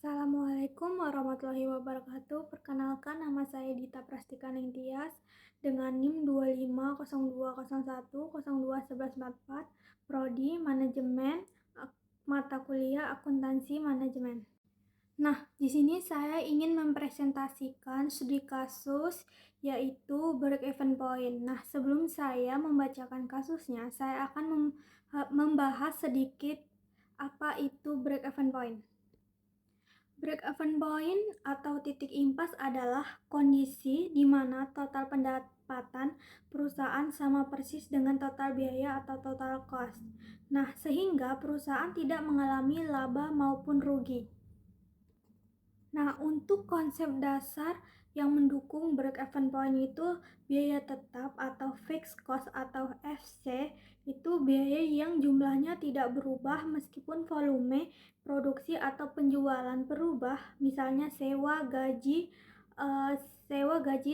Assalamualaikum warahmatullahi wabarakatuh. Perkenalkan, nama saya Dita Prastika Ningtyas dengan NIM 250201021144, Prodi Manajemen, mata kuliah Akuntansi Manajemen. Nah, di sini saya ingin mempresentasikan studi kasus yaitu break even point. Nah, sebelum saya membacakan kasusnya, saya akan membahas sedikit apa itu break even point. Break-even point atau titik impas adalah kondisi di mana total pendapatan perusahaan sama persis dengan total biaya atau total cost. Nah, sehingga perusahaan tidak mengalami laba maupun rugi. Nah, untuk konsep dasar yang mendukung break-even point itu biaya tetap atau fixed cost atau FC, itu biaya yang jumlahnya tidak berubah meskipun volume produksi atau penjualan berubah, misalnya sewa gaji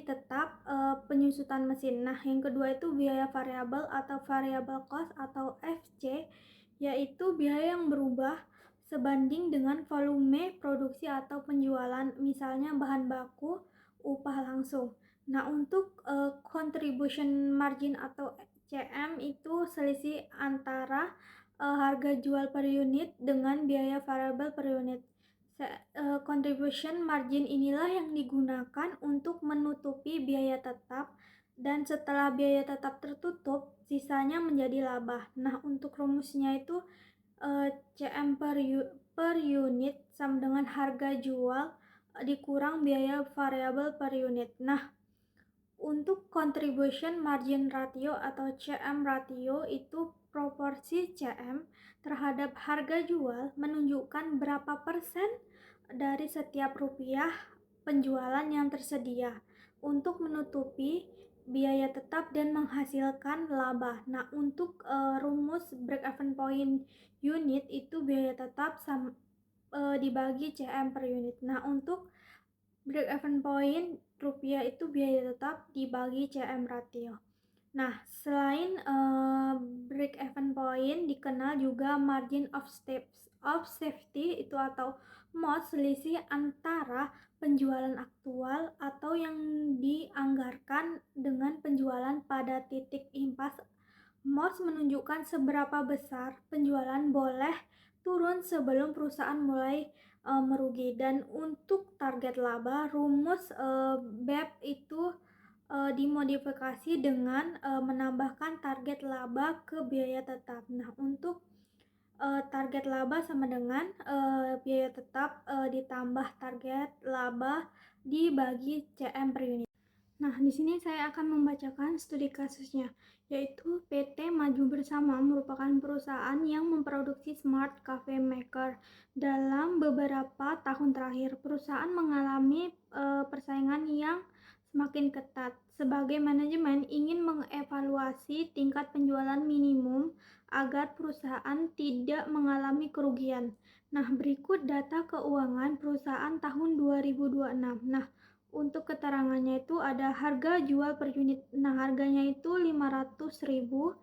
tetap, penyusutan mesin. Nah, yang kedua itu biaya variabel atau variable cost atau FC, yaitu biaya yang berubah sebanding dengan volume produksi atau penjualan, misalnya bahan baku, upah langsung. Nah, untuk contribution margin atau CM itu selisih antara harga jual per unit dengan biaya variabel per unit. Contribution margin inilah yang digunakan untuk menutupi biaya tetap, dan setelah biaya tetap tertutup, sisanya menjadi laba. Nah, untuk rumusnya itu CM per unit sama dengan harga jual dikurang biaya variabel per unit. Nah, untuk contribution margin ratio atau CM ratio itu proporsi CM terhadap harga jual menunjukkan berapa persen dari setiap rupiah penjualan yang tersedia untuk menutupi biaya tetap dan menghasilkan laba. Nah, untuk rumus break-even point unit itu biaya tetap dibagi CM per unit. Nah, untuk break-even point rupiah itu biaya tetap dibagi CM ratio. Nah, selain break-even point, dikenal juga margin of safety itu atau MOS, selisih antara penjualan aktual atau yang dianggarkan dengan penjualan pada titik impas. MOS menunjukkan seberapa besar penjualan boleh turun sebelum perusahaan mulai merugi. Dan untuk target laba, rumus BEP itu dimodifikasi dengan menambahkan target laba ke biaya tetap. Nah, untuk target laba sama dengan biaya tetap ditambah target laba dibagi CM per unit. Nah, di sini saya akan membacakan studi kasusnya, yaitu PT Maju Bersama merupakan perusahaan yang memproduksi smart cafe maker. Dalam beberapa tahun terakhir, perusahaan mengalami persaingan yang semakin ketat. Sebagai manajemen ingin mengevaluasi tingkat penjualan minimum agar perusahaan tidak mengalami kerugian. Nah, berikut data keuangan perusahaan tahun 2026. Nah, untuk keterangannya itu ada harga jual per unit. Nah, harganya itu 500.000,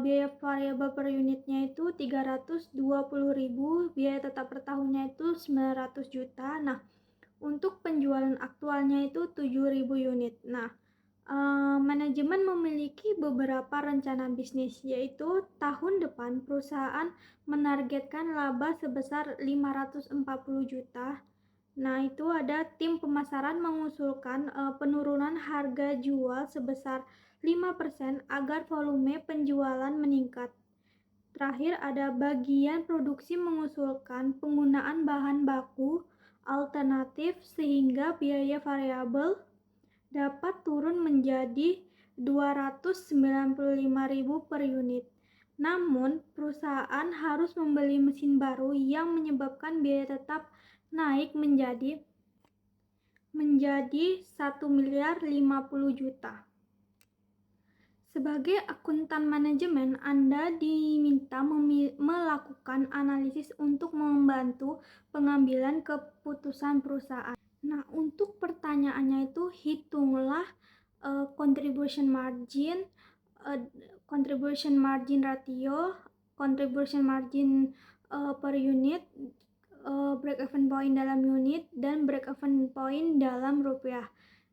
biaya variabel per unitnya itu 320.000, biaya tetap per tahunnya itu 900 juta. Nah, untuk penjualan aktualnya itu 7.000 unit. Nah, manajemen memiliki beberapa rencana bisnis, yaitu tahun depan perusahaan menargetkan laba sebesar 540 juta. Nah, itu ada tim pemasaran mengusulkan penurunan harga jual sebesar 5% agar volume penjualan meningkat. Terakhir ada bagian produksi mengusulkan penggunaan bahan baku alternatif sehingga biaya variabel dapat turun menjadi 295.000 per unit. Namun, perusahaan harus membeli mesin baru yang menyebabkan biaya tetap naik menjadi 1.050 juta. Sebagai akuntan manajemen, Anda diminta melakukan analisis untuk membantu pengambilan keputusan perusahaan. Nah, untuk pertanyaannya itu hitunglah contribution margin ratio, contribution margin per unit, break even point dalam unit dan break even point dalam rupiah.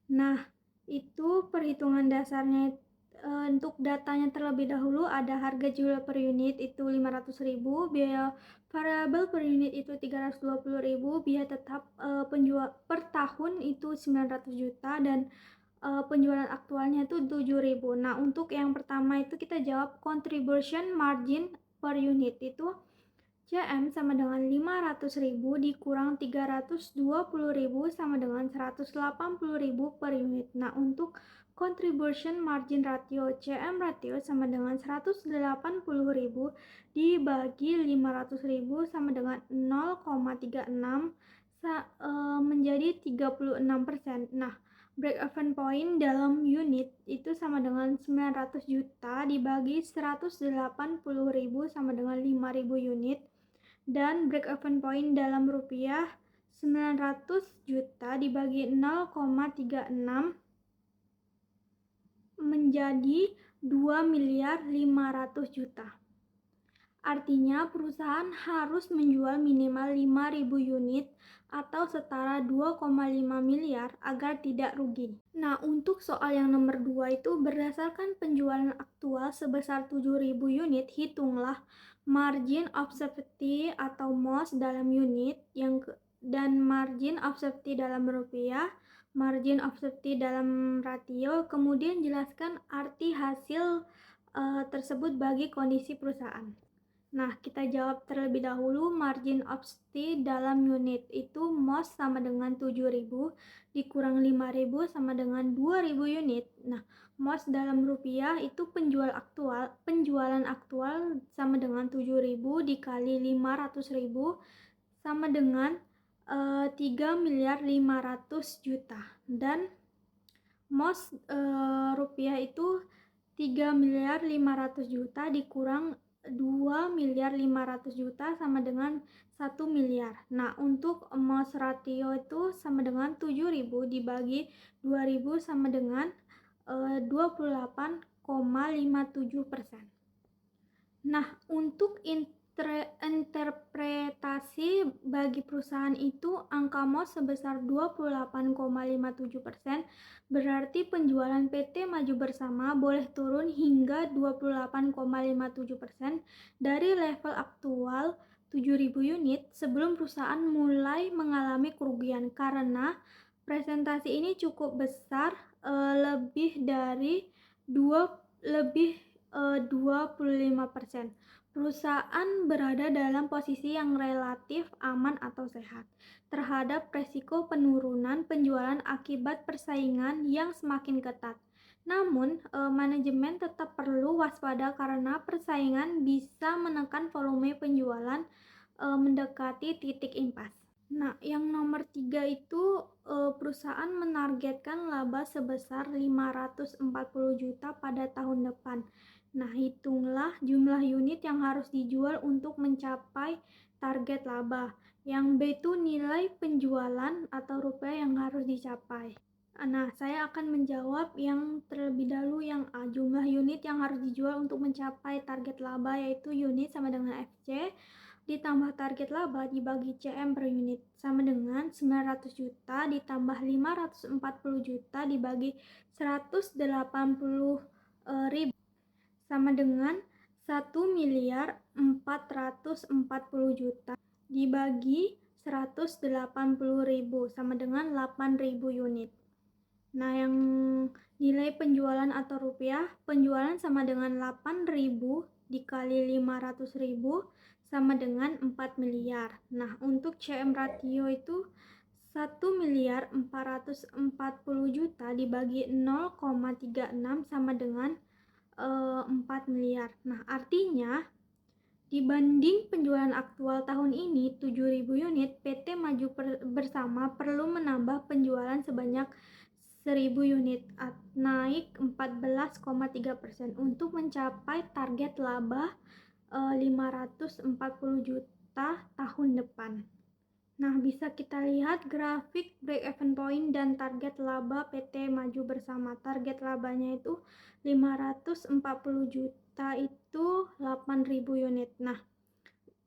Nah, itu perhitungan dasarnya. Untuk datanya terlebih dahulu ada harga jual per unit itu 500.000, biaya variabel per unit itu 320.000, biaya tetap penjual per tahun itu 900 juta dan penjualan aktualnya itu 7.000. Nah, untuk yang pertama itu kita jawab contribution margin per unit itu CM sama dengan 500.000 dikurang 320.000 sama dengan 180.000 per unit. Nah, untuk contribution margin ratio CM ratio sama dengan 180.000 dibagi 500.000 sama dengan 0,36 menjadi 36%. Nah, break even point dalam unit itu sama dengan 900 juta dibagi 180.000 sama dengan 5.000 unit. Dan break even point dalam rupiah 900 juta dibagi 0,36 menjadi 2.500.000.000 juta. Artinya perusahaan harus menjual minimal 5.000 unit atau setara 2,5 miliar agar tidak rugi. Nah, untuk soal yang nomor 2 itu berdasarkan penjualan aktual sebesar 7.000 unit, hitunglah margin of safety atau MOS dalam unit dan margin of safety dalam rupiah, margin of safety dalam ratio, kemudian jelaskan arti hasil tersebut bagi kondisi perusahaan. Nah, kita jawab terlebih dahulu margin of safety dalam unit itu MOS sama dengan 7.000 dikurang 5.000 sama dengan 2.000 unit. Nah, MOS dalam rupiah itu penjualan aktual sama dengan 7.000 dikali 500.000 sama dengan 3.500.000 juta. Dan MOS rupiah itu 3.500.000 juta dikurang 2.500.000 juta sama dengan 1 miliar. Nah, untuk MOS ratio itu sama dengan 7.000 dibagi 2.000 sama dengan 28,57%. Nah, untuk interpretasi bagi perusahaan itu angka MOS sebesar 28,57% berarti penjualan PT Maju Bersama boleh turun hingga 28,57% dari level aktual 7.000 unit sebelum perusahaan mulai mengalami kerugian karena presentasi ini cukup besar, lebih dari 25%. Perusahaan berada dalam posisi yang relatif aman atau sehat terhadap resiko penurunan penjualan akibat persaingan yang semakin ketat. Namun, manajemen tetap perlu waspada karena persaingan bisa menekan volume penjualan mendekati titik impas. Nah, yang nomor 3 itu perusahaan menargetkan laba sebesar 540 juta pada tahun depan. Nah, hitunglah jumlah unit yang harus dijual untuk mencapai target laba. Yang B itu nilai penjualan atau rupiah yang harus dicapai. Nah, saya akan menjawab yang terlebih dahulu yang A, jumlah unit yang harus dijual untuk mencapai target laba yaitu unit sama dengan FC ditambah target laba dibagi CM per unit sama dengan 900 juta ditambah 540 juta dibagi 180.000 sama dengan 1.440 juta dibagi 180.000 sama dengan 8.000 unit. Nah, yang nilai penjualan atau rupiah, penjualan sama dengan 8.000 dikali 500.000 sama dengan 4 miliar. Nah, untuk CM ratio itu 1.440 juta dibagi 0,36 sama dengan 4 miliar. Nah, artinya dibanding penjualan aktual tahun ini 7.000 unit, PT Maju Bersama perlu menambah penjualan sebanyak 1.000 unit, naik 14,3% untuk mencapai target laba 540 juta tahun depan. Nah, bisa kita lihat grafik break even point dan target laba PT Maju Bersama. Target labanya itu 540 juta itu 8.000 unit. Nah,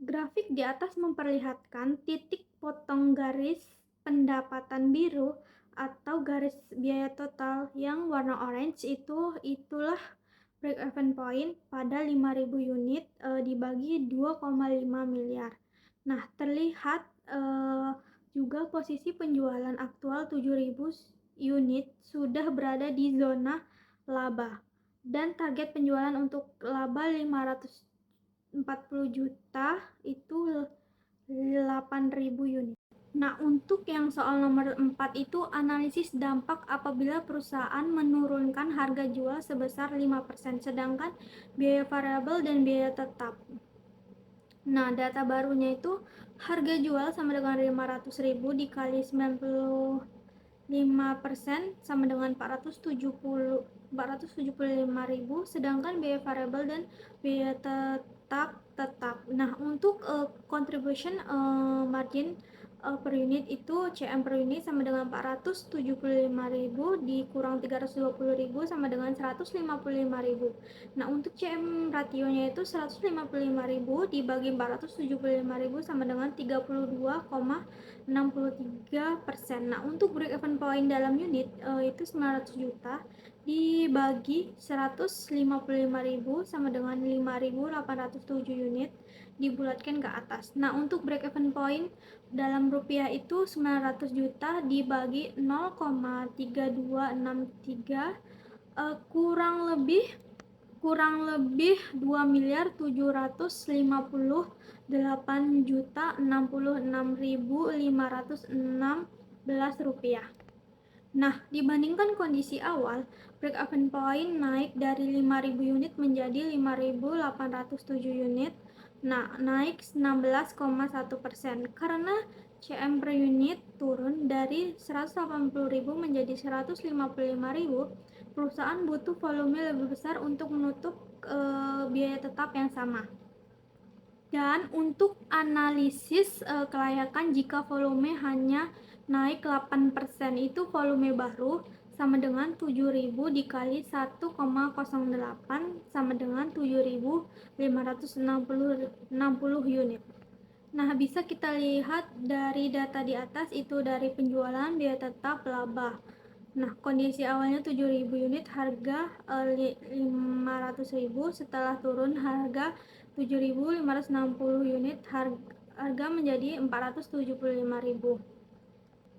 Grafik di atas memperlihatkan titik potong garis pendapatan biru atau garis biaya total yang warna orange itulah break-even point pada 5.000 unit dibagi 2,5 miliar. Nah, terlihat juga posisi penjualan aktual 7.000 unit sudah berada di zona laba dan target penjualan untuk laba 540 juta itu 8.000 unit. Nah, untuk yang soal nomor 4 itu analisis dampak apabila perusahaan menurunkan harga jual sebesar 5%, sedangkan biaya variabel dan biaya tetap. Nah, data barunya itu harga jual sama dengan 500.000 dikali 95% sama dengan 475.000, sedangkan biaya variabel dan biaya tetap. Nah, untuk contribution margin per unit itu CM per unit sama dengan 475.000 dikurang 320.000 sama dengan 155.000. Nah, untuk CM rasionya itu 155.000 dibagi 475.000 sama dengan 32,63%. Nah, untuk break even point dalam unit itu 900 juta dibagi 155.000 sama dengan 5.807 unit dibulatkan ke atas. Nah, untuk break even point dalam rupiah itu 900 juta dibagi 0,3263 kurang lebih 2.258.066.516 rupiah. Nah, dibandingkan kondisi awal, break-even point naik dari 5.000 unit menjadi 5.807 unit. Nah, naik 16,1% karena CM per unit turun dari 180.000 menjadi 155.000. Perusahaan butuh volume lebih besar untuk menutup biaya tetap yang sama. Dan untuk analisis kelayakan jika volume hanya naik 8%, itu volume baru sama dengan 7.000 dikali 1,08 sama dengan 7.560 unit. Nah, bisa kita lihat dari data di atas itu dari penjualan, biaya tetap, laba. Nah, kondisi awalnya 7.000 unit harga 500.000, setelah turun harga 7.560 unit harga menjadi 475.000.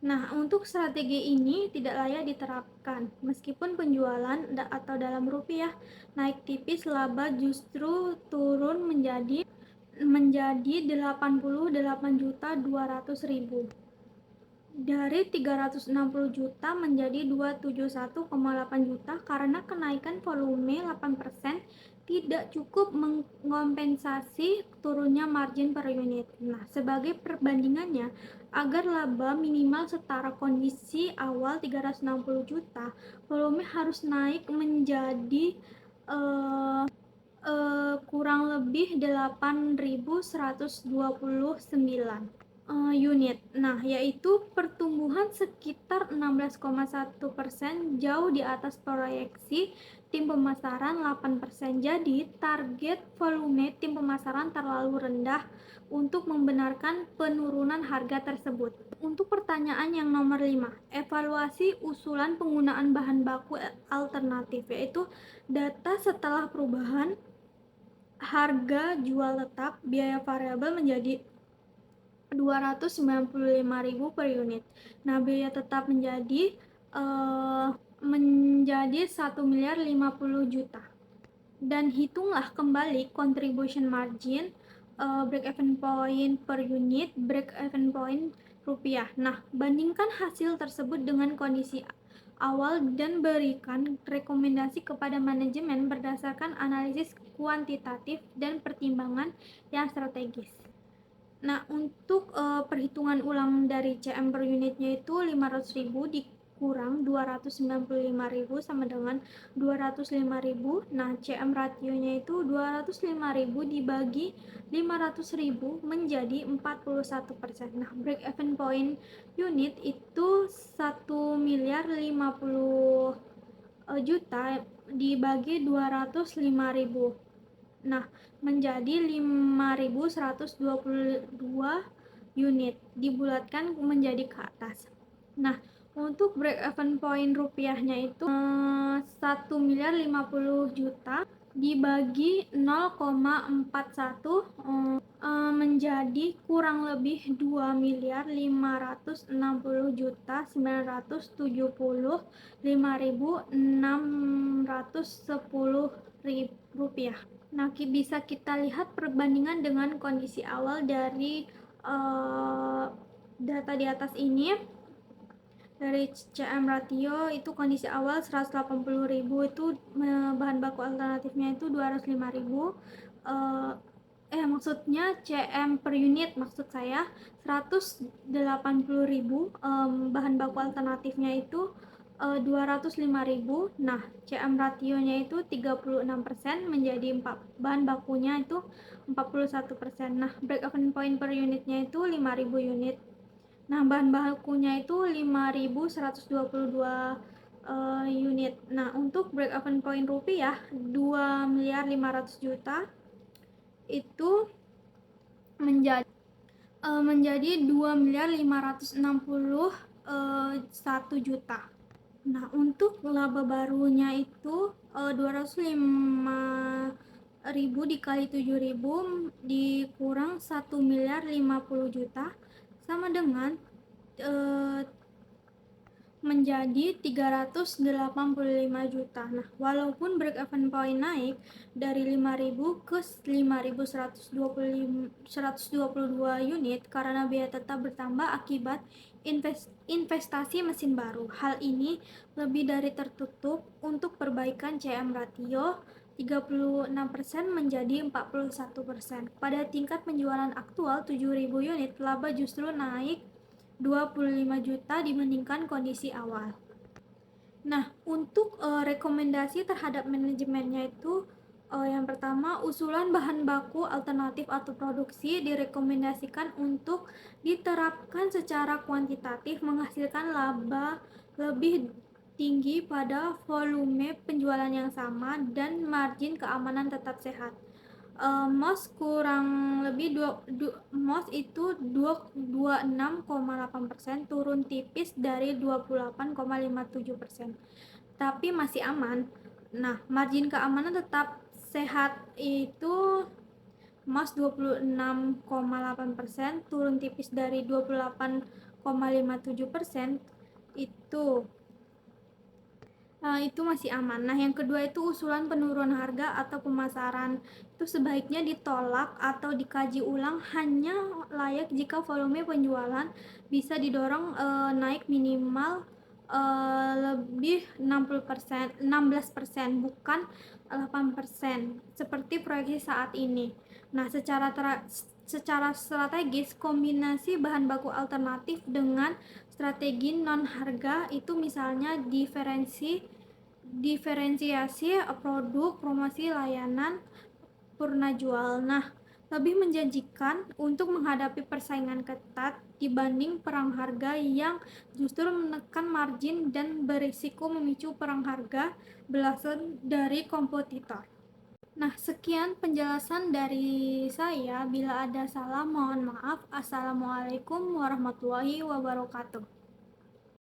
Nah, untuk strategi ini tidak layak diterapkan. Meskipun penjualan atau dalam rupiah naik tipis, laba justru turun menjadi 88.200.000. Dari 360 juta menjadi 271,8 juta karena kenaikan volume 8% tidak cukup mengompensasi turunnya margin per unit. Nah, sebagai perbandingannya, agar laba minimal setara kondisi awal 360 juta, volume harus naik menjadi kurang lebih 8.129 unit. Nah, yaitu pertumbuhan sekitar 16,1%, jauh di atas proyeksi tim pemasaran 8%. Jadi, target volume tim pemasaran terlalu rendah untuk membenarkan penurunan harga tersebut. Untuk pertanyaan yang nomor 5, evaluasi usulan penggunaan bahan baku alternatif, yaitu data setelah perubahan harga jual tetap, biaya variabel menjadi 295.000 per unit. Nah, biaya tetap menjadi 1.050 juta. Dan hitunglah kembali contribution margin, break even point per unit, break even point rupiah. Nah, bandingkan hasil tersebut dengan kondisi awal dan berikan rekomendasi kepada manajemen berdasarkan analisis kuantitatif dan pertimbangan yang strategis. Nah, untuk perhitungan ulang dari CM per unitnya itu 500.000 dikurang 295.000 sama dengan 205.000. Nah, CM rasionya itu 205.000 dibagi 500.000 menjadi 41%. Nah, break even point unit itu 1.050 juta dibagi 205.000. Nah, menjadi 5.122 unit, dibulatkan menjadi ke atas. Nah, untuk break even point rupiahnya itu 1.050.000.000 dibagi 0,41 menjadi kurang lebih 2.560.975.610 rupiah. Nah, bisa kita lihat perbandingan dengan kondisi awal dari data di atas ini. Dari CM ratio itu kondisi awal 180.000, itu bahan baku alternatifnya itu 205.000. Maksudnya CM per unit, maksud saya 180.000, bahan baku alternatifnya itu 205.000. Nah, CM rasionya itu 36%, menjadi bahan bakunya itu 41%. Nah, break even point per unitnya itu 5.000 unit. Nah, bahan bakunya itu 5.122 unit. Nah, untuk break even point rupiah 2.500.000.000 itu menjadi 2.561.000.000. Nah, untuk laba barunya itu 205.000 dikali 7.000 dikurang 1.050.000.000 sama dengan menjadi 385 juta. Nah, walaupun break even point naik dari 5.000 ke 5.122 unit karena biaya tetap bertambah akibat investasi mesin baru. Hal ini lebih dari tertutup untuk perbaikan CM ratio 36% menjadi 41%. Pada tingkat penjualan aktual 7.000 unit, laba justru naik 25 juta dibandingkan kondisi awal. Nah, untuk rekomendasi terhadap manajemennya itu yang pertama, usulan bahan baku alternatif atau produksi direkomendasikan untuk diterapkan secara kuantitatif menghasilkan laba lebih tinggi pada volume penjualan yang sama dan margin keamanan tetap sehat. MOS kurang lebih MOS itu 26,8%, turun tipis dari 28,57%, tapi masih aman. Nah, margin keamanan tetap sehat itu MOS 26,8%, turun tipis dari 28,57%, itu masih aman. Nah, yang kedua itu usulan penurunan harga atau pemasaran itu sebaiknya ditolak atau dikaji ulang, hanya layak jika volume penjualan bisa didorong naik minimal lebih 16%, bukan 8% seperti proyeksi saat ini. Nah, secara strategis, kombinasi bahan baku alternatif dengan strategi non harga itu misalnya diferensiasi produk, promosi layanan, purna jual. Nah, lebih menjanjikan untuk menghadapi persaingan ketat dibanding perang harga yang justru menekan margin dan berisiko memicu perang harga belasan dari kompetitor. Nah, sekian penjelasan dari saya. Bila ada salah, mohon maaf. Assalamualaikum warahmatullahi wabarakatuh.